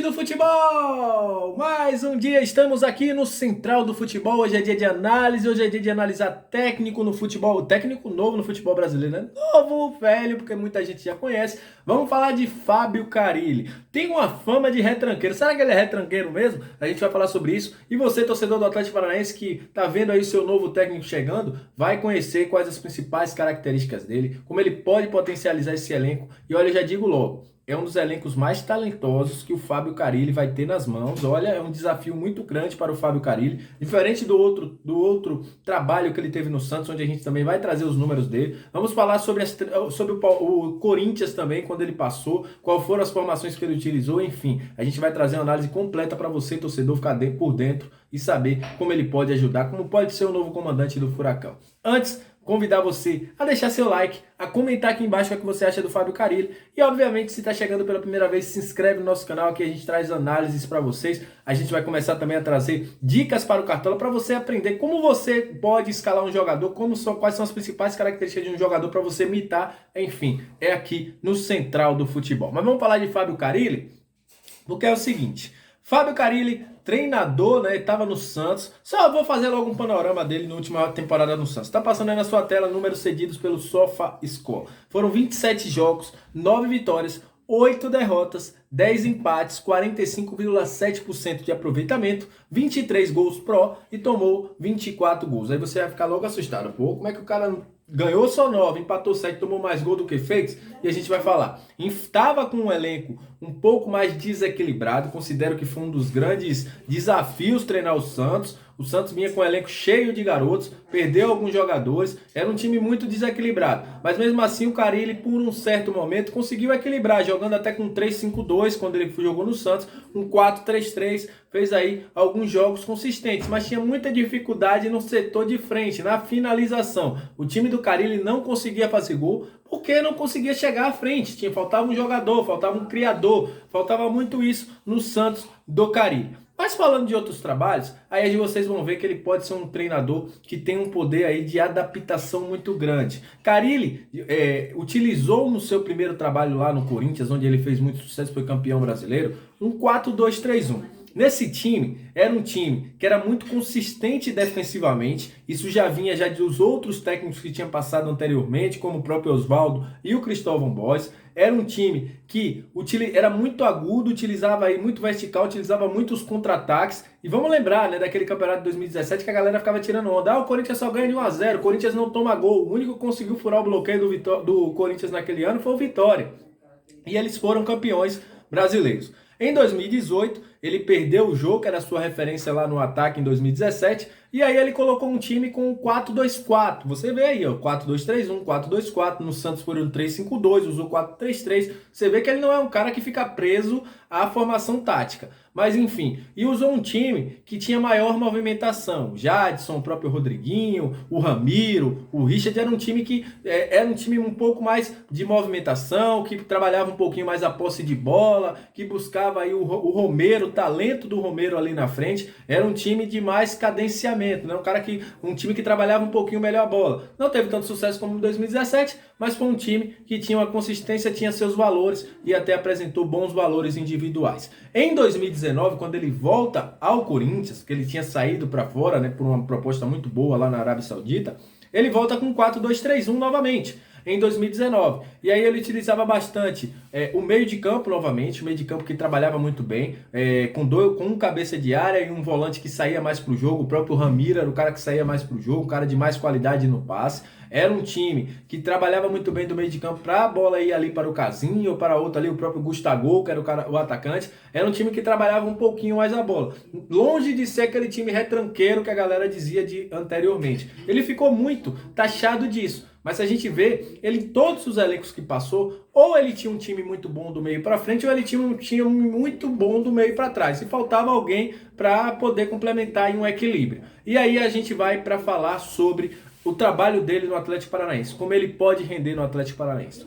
do futebol! Mais um dia estamos aqui no Central do Futebol. Hoje é dia de análise, hoje é dia de analisar técnico no futebol, técnico novo no futebol brasileiro, né? Novo, velho, porque muita gente já conhece. Vamos falar de Fábio Carille. Tem uma fama de retranqueiro. Será que ele é retranqueiro mesmo? A gente vai falar sobre isso. E você, torcedor do Atlético Paranaense, que tá vendo aí o seu novo técnico chegando, vai conhecer quais as principais características dele, como ele pode potencializar esse elenco. E olha, eu já digo logo, é um dos elencos mais talentosos que o Fábio Carille vai ter nas mãos. Olha, é um desafio muito grande para o Fábio Carille, diferente do outro trabalho que ele teve no Santos, onde a gente também vai trazer os números dele. Vamos falar sobre o Corinthians também, quando ele passou, qual foram as formações que ele utilizou, enfim. A gente vai trazer uma análise completa para você, torcedor, ficar por dentro e saber como ele pode ajudar, como pode ser o novo comandante do Furacão. Antes, convidar você a deixar seu like, a comentar aqui embaixo o que você acha do Fábio Carille e, obviamente, se está chegando pela primeira vez, se inscreve no nosso canal, que a gente traz análises para vocês. A gente vai começar também a trazer dicas para o Cartola para você aprender como você pode escalar um jogador, quais são as principais características de um jogador para você imitar, enfim, é aqui no Central do Futebol. Mas vamos falar de Fábio Carille, porque é o seguinte, Fábio Carille, treinador, né? Estava no Santos. Só vou fazer logo um panorama dele na última temporada no Santos. Está passando aí na sua tela números cedidos pelo SofaScore. Foram 27 jogos, 9 vitórias, 8 derrotas, 10 empates, 45,7% de aproveitamento, 23 gols pró e tomou 24 gols. Aí você vai ficar logo assustado. Pô, como é que o cara ganhou só 9, empatou 7, tomou mais gol do que fez? E a gente vai falar. Estava com um elenco um pouco mais desequilibrado. Considero que foi um dos grandes desafios treinar o Santos. O Santos vinha com um elenco cheio de garotos, perdeu alguns jogadores, era um time muito desequilibrado. Mas mesmo assim o Carille, por um certo momento, conseguiu equilibrar, jogando até com 3-5-2 quando ele jogou no Santos, um 4-3-3, fez aí alguns jogos consistentes, mas tinha muita dificuldade no setor de frente, na finalização. O time do Carille não conseguia fazer gol, porque não conseguia chegar à frente. Faltava um jogador, faltava um criador, faltava muito isso no Santos do Carille. Mas falando de outros trabalhos, aí vocês vão ver que ele pode ser um treinador que tem um poder aí de adaptação muito grande. Carille utilizou no seu primeiro trabalho lá no Corinthians, onde ele fez muito sucesso, foi campeão brasileiro, um 4-2-3-1. Nesse time, era um time que era muito consistente defensivamente, isso já vinha dos outros técnicos que tinham passado anteriormente, como o próprio Oswaldo e o Cristóvão Borges. Era um time que era muito agudo, utilizava aí muito vertical, utilizava muitos contra-ataques. E vamos lembrar, né, daquele campeonato de 2017 que a galera ficava tirando onda. O Corinthians só ganha de 1-0, o Corinthians não toma gol. O único que conseguiu furar o bloqueio do Corinthians naquele ano foi o Vitória. E eles foram campeões brasileiros. Em 2018, ele perdeu o jogo, que era a sua referência lá no ataque em 2017, e aí ele colocou um time com 4-2-4. Você vê aí, ó, 4-2-3-1, 4-2-4, no Santos foi um 3-5-2, usou 4-3-3. Você vê que ele não é um cara que fica preso à formação tática. Mas enfim, e usou um time que tinha maior movimentação. O Jadson, o próprio Rodriguinho, o Ramiro, o Richard, era um time que era um time um pouco mais de movimentação, que trabalhava um pouquinho mais a posse de bola, que buscava aí o Romero, o talento do Romero ali na frente. Era um time de mais cadenciamento, né? Um time que trabalhava um pouquinho melhor a bola. Não teve tanto sucesso como em 2017, mas foi um time que tinha uma consistência, tinha seus valores e até apresentou bons valores individuais. Em 2019, quando ele volta ao Corinthians, que ele tinha saído para fora, né, por uma proposta muito boa lá na Arábia Saudita, ele volta com 4-2-3-1 novamente, em 2019. E aí ele utilizava bastante o meio de campo novamente, o meio de campo que trabalhava muito bem, com um cabeça de área e um volante que saía mais pro jogo. O próprio Ramiro era o cara que saía mais pro jogo, um cara de mais qualidade no passe. Era um time que trabalhava muito bem do meio de campo para a bola ir ali para o Casinho ou para outro ali, o próprio Gustavo, que era o atacante. Era um time que trabalhava um pouquinho mais a bola. Longe de ser aquele time retranqueiro que a galera dizia anteriormente. Ele ficou muito taxado disso. Mas se a gente vê, ele em todos os elencos que passou, ou ele tinha um time muito bom do meio para frente, ou ele tinha um time muito bom do meio para trás. E faltava alguém para poder complementar em um equilíbrio. E aí a gente vai para falar sobre o trabalho dele no Atlético Paranaense, como ele pode render no Atlético Paranaense.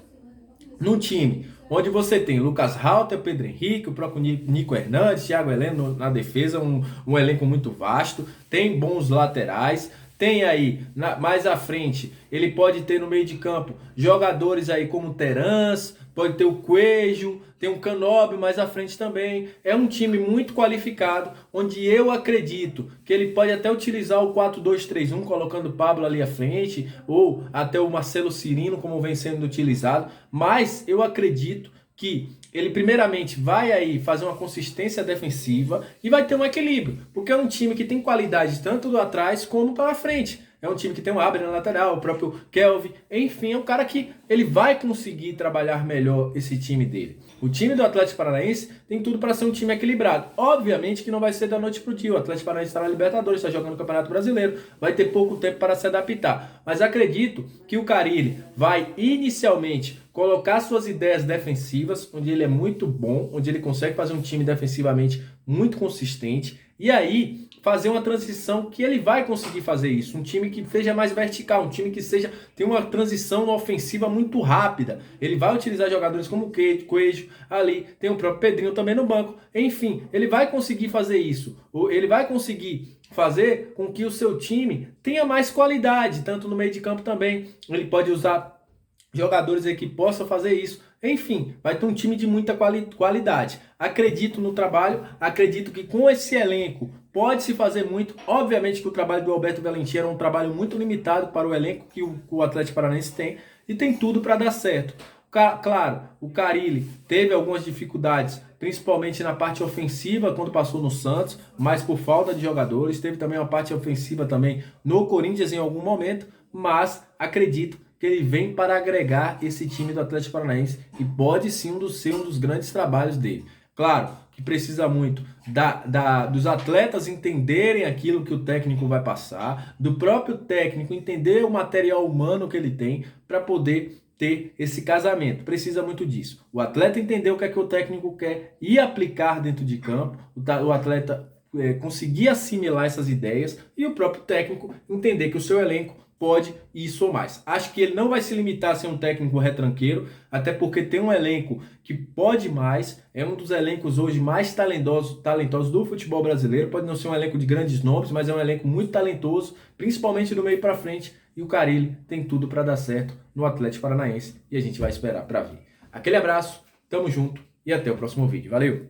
Num time onde você tem Lucas Halter, Pedro Henrique, o próprio Nico Hernandes, Thiago Heleno na defesa, um elenco muito vasto, tem bons laterais, tem aí, mais à frente, ele pode ter no meio de campo jogadores aí como Terans, pode ter o Coelho, tem um Canóbio mais à frente também. É um time muito qualificado, onde eu acredito que ele pode até utilizar o 4-2-3-1, colocando o Pablo ali à frente, ou até o Marcelo Cirino, como vem sendo utilizado. Mas eu acredito que ele primeiramente vai aí fazer uma consistência defensiva e vai ter um equilíbrio, porque é um time que tem qualidade tanto do atrás como para frente. É um time que tem um Abner na lateral, o próprio Kelvin, enfim, é um cara que ele vai conseguir trabalhar melhor esse time dele. O time do Atlético Paranaense tem tudo para ser um time equilibrado. Obviamente que não vai ser da noite pro dia. O Atlético Paranaense está na Libertadores, está jogando no Campeonato Brasileiro, vai ter pouco tempo para se adaptar. Mas acredito que o Carille vai inicialmente colocar suas ideias defensivas, onde ele é muito bom, onde ele consegue fazer um time defensivamente muito consistente, e aí fazer uma transição que ele vai conseguir fazer isso, um time que seja mais vertical, um time que tenha uma transição ofensiva muito rápida. Ele vai utilizar jogadores como o Coelho ali, tem o próprio Pedrinho também no banco, enfim, ele vai conseguir fazer isso, ele vai conseguir fazer com que o seu time tenha mais qualidade, tanto no meio de campo também. Ele pode usar jogadores aí que possam fazer isso. Enfim, vai ter um time de muita qualidade. Acredito no trabalho, acredito que com esse elenco pode-se fazer muito. Obviamente que o trabalho do Alberto Valentim era um trabalho muito limitado para o elenco que o Atlético Paranaense tem, e tem tudo para dar certo. Claro, o Carille teve algumas dificuldades, principalmente na parte ofensiva quando passou no Santos, mas por falta de jogadores. Teve também uma parte ofensiva também no Corinthians em algum momento, mas acredito que ele vem para agregar esse time do Atlético Paranaense e pode sim ser um dos grandes trabalhos dele. Claro que precisa muito dos atletas entenderem aquilo que o técnico vai passar, do próprio técnico entender o material humano que ele tem para poder ter esse casamento. Precisa muito disso. O atleta entender o que é que o técnico quer e aplicar dentro de campo, o atleta conseguir assimilar essas ideias e o próprio técnico entender que o seu elenco pode isso ou mais. Acho que ele não vai se limitar a ser um técnico retranqueiro, até porque tem um elenco que pode mais, é um dos elencos hoje mais talentosos do futebol brasileiro. Pode não ser um elenco de grandes nomes, mas é um elenco muito talentoso, principalmente do meio para frente, e o Carille tem tudo para dar certo no Atlético Paranaense e a gente vai esperar para ver. Aquele abraço, tamo junto e até o próximo vídeo. Valeu!